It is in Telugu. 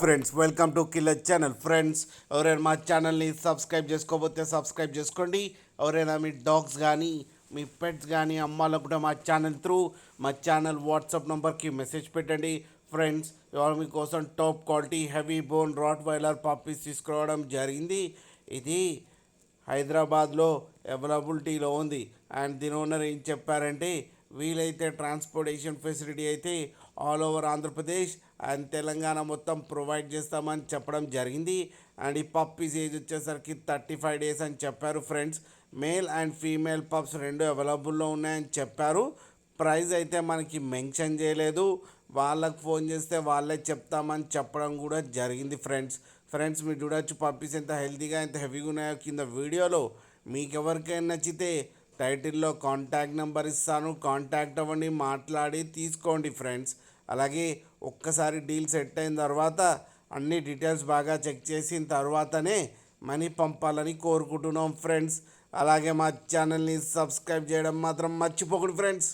Friends, welcome to killer channel. Friends, ఎవరైనా మా ఛానల్ని సబ్స్క్రైబ్ చేసుకోకపోతే సబ్స్క్రైబ్ చేసుకోండి. ఎవరైనా మీ డాగ్స్ కానీ మీ పెట్స్ కానీ అమ్మాలనుకుంటే మా ఛానల్ వాట్సాప్ నెంబర్కి మెసేజ్ పెట్టండి. ఫ్రెండ్స్, ఇవాళ మీకోసం top quality heavy bone rottweiler puppies తీసుకురావడం జరిగింది. ఇది హైదరాబాద్లో అవైలబిలిటీలో ఉంది. అండ్ దీని ఓనర్ ఏం చెప్పారంటే, వీలైతే ట్రాన్స్పోర్టేషన్ ఫెసిలిటీ అయితే all over Andhra Pradesh and Telangana మొత్తం ప్రొవైడ్ చేస్తామని చెప్పడం జరిగింది. అండ్ ఈ పప్పీస్ ఏజ్ వచ్చేసరికి 35 days అని చెప్పారు. Friends, male and female pups రెండు అవైలబుల్లో ఉన్నాయని చెప్పారు. ప్రైస్ అయితే మనకి మెన్షన్ చేయలేదు. వాళ్ళకు ఫోన్ చేస్తే వాళ్ళే చెప్తామని చెప్పడం కూడా జరిగింది. ఫ్రెండ్స్ మీరు చూడొచ్చు పప్పీస్ ఎంత హెల్తీగా ఎంత హెవీగా ఉన్నాయో కింద వీడియోలో. మీకు ఎవరికైనా నచ్చితే టైటిల్లో కాంటాక్ట్ నెంబర్ ఇస్తాను, కాంటాక్ట్ అవ్వండి, మాట్లాడి తీసుకోండి. ఫ్రెండ్స్, అలాగే ఒక్కసారి డీల్ సెట్ అయిన తర్వాత అన్ని డీటెయిల్స్ బాగా చెక్ చేసిన తర్వాతనే మనీ పంపాలని కోరుకుంటున్నాం. ఫ్రెండ్స్, అలాగే మా ఛానల్ని సబ్స్క్రైబ్ చేయడం మాత్రం మర్చిపోకండి. ఫ్రెండ్స్.